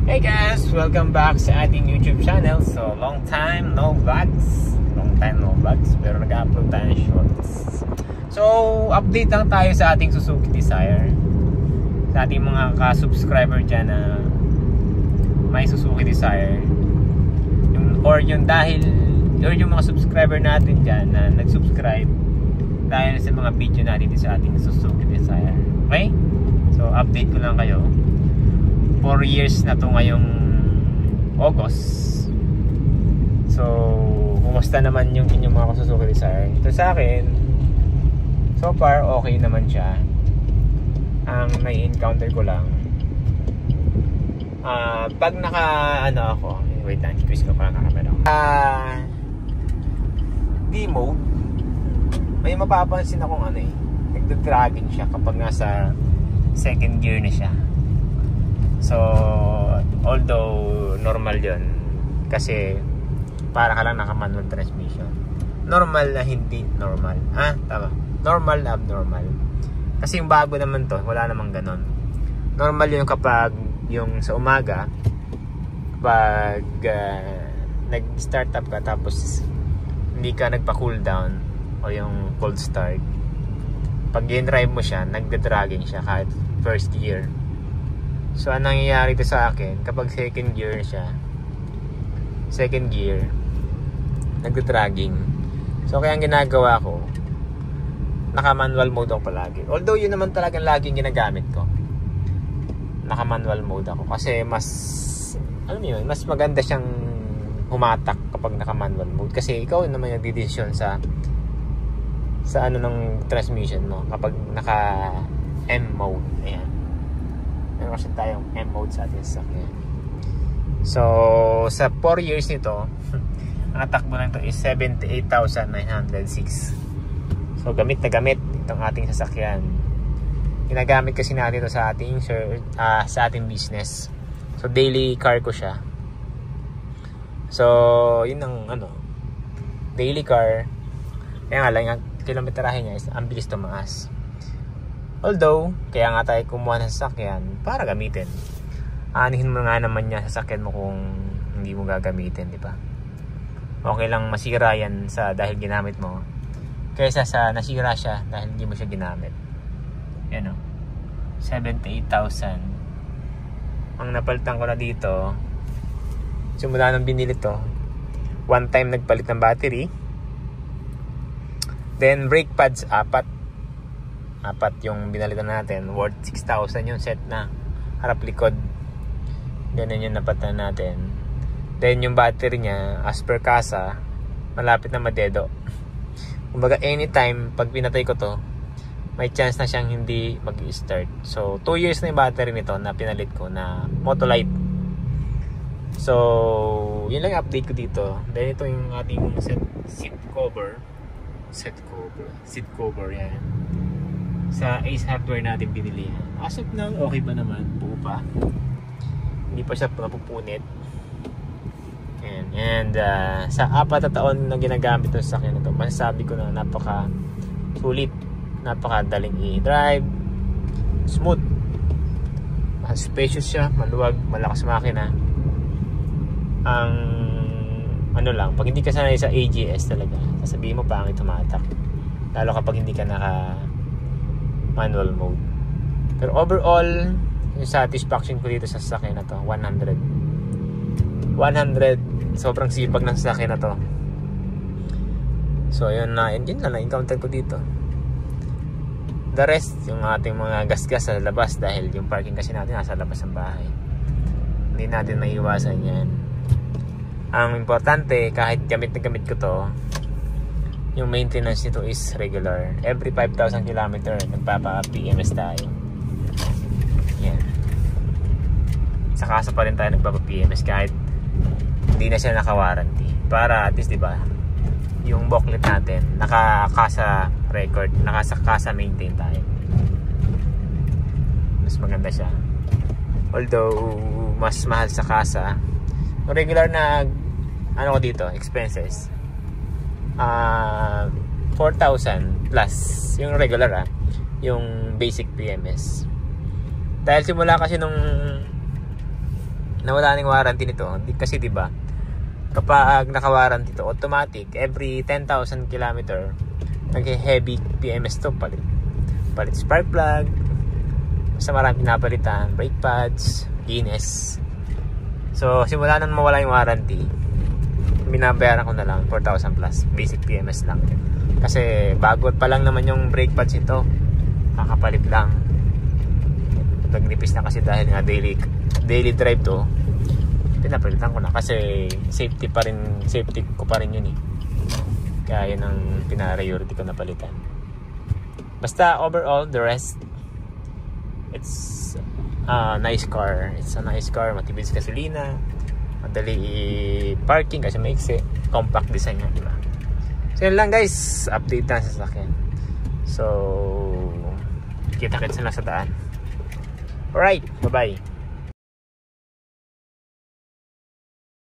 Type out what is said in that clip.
Hey guys! Welcome back sa ating YouTube channel. So, long time no vlogs. Pero nag-upload tayo ng shorts. So, update lang tayo sa ating Suzuki Desire. Sa ating mga ka-subscriber dyan na may Suzuki Desire. Yung mga subscriber natin dyan na nag-subscribe dahil sa mga video natin sa ating Suzuki Desire. Okay? So, update ko lang kayo. 4 years na to ngayong August. So, kumusta naman yung inyong mga Suzuki Desire? Ito sa akin, so far okay naman siya. Ang nai-encounter ko lang, pag wait lang, twist ko pa ang camera. D-mode, may mapapansin akong nagda-dragging siya kapag nasa second gear na siya. So, although normal yun, kasi para ka lang naka-manual transmission. Normal na hindi normal. Tama. Normal na abnormal. Kasi yung bago naman to, wala namang ganon. Normal yun kapag yung sa umaga, kapag nag-start up ka tapos hindi ka nagpa-cool down o yung cold start. Pag in-drive mo siya, nagda-dragging siya kahit first gear. So, anong nangyayari ito sa akin, kapag second gear nagda-dragging. So, kaya ang ginagawa ko, naka-manual mode ako palagi. Although, yun naman talagang laging ginagamit ko. Naka-manual mode ako. Kasi mas maganda siyang humatak kapag naka-manual mode. Kasi ikaw naman yung nagdidesisyon sa ng transmission mo kapag naka-M mode. Ayan. Meron kasi tayong M-mode sa ating sasakyan. So, sa 4 years nito, ang takbo lang ito is 78,906. So, gamit na gamit itong ating sasakyan. Ginagamit kasi natin ito sa ating business. So, daily car ko siya. So, yun ang daily car. Kaya nga lang, ang kilometrahe niya is ang bilis tumaas. Although, kaya nga tayo kumuha ng sasakyan para gamitin. Anihin mo nga naman niya sasakyan mo kung hindi mo gagamitin, di ba? Okay lang masira yan dahil ginamit mo, kaysa sa nasira siya dahil hindi mo siya ginamit. Yan 78,000. Ang napalitan ko na dito, simula nang binili to, one time nagpalit ng battery, then brake pads apat yung binalitan natin, worth 6,000 yung set na harap likod. Ganun yung napatan natin. Then yung battery niya, as per kasa, malapit na madedo. Kumbaga anytime pag pinatay ko to, may chance na siyang hindi mag-start. So 2 years na yung battery nito na pinalit ko na Motolite. So yun lang yung update ko dito. Then ito yung ating seat cover yan. Sa Ace Hardware natin binili yan. As of now, okay pa naman. Buo pa. Hindi pa siya napupunit. And sa 4 na taon na ginagamit ng sasakyan na ito, masasabi ko na napaka-sulit. Napaka-daling i-drive. Smooth. Spacious siya. Maluwag. Malakas makina. Ang pag hindi ka sanay sa AGS talaga, sasabihin mo pangit tumatak. Lalo kapag hindi ka manual mode. Pero overall, yung satisfaction ko dito sa sasakyan na to, 100. Sobrang sipag ng sasakyan na to. So yun lang na-encounter ko dito. The rest, yung ating mga gasgas sa labas, dahil yung parking kasi natin nasa labas ng bahay. Hindi natin maiiwasan yan. Ang importante, kahit gamit na gamit ko to, yung maintenance nito is regular. Every 5,000 km nagpapa-PMS tayo. Yan. Sa kasa pa rin tayo nagpapa-PMS kahit hindi na siya naka-warranty. Para at least, diba, yung booklet natin naka-kasa record, naka-kasa maintain tayo. Mas maganda siya. Although mas mahal sa kasa, regular na ko dito, expenses 4,000 plus yung regular yung basic PMS. Dahil simula kasi nung nawala ng warranty nito. Kasi diba, kapag naka-warranty to, automatic, every 10,000 km, nag-heavy PMS to, palit spark plug, basta marami pinapalitan, brake pads, Guinness. So, simula nang mawala yung warranty, binabayaran ko na lang 4,000 plus, basic PMS lang. Kasi bago pa lang naman yung brake pads ito, kakapalit lang. Nagnipis na kasi dahil nga daily drive to, pinapalitan ko na kasi safety ko pa rin yun eh. Kaya yun ang pina-priority ko na palitan. Basta overall, the rest, it's a nice car. It's a nice car, matibid sa gasolina, madali parking kasi maiksi, compact design niya, diba? So yun lang guys, update na sa sasakyan. So kita-kits na lang sa daan. Alright, bye-bye.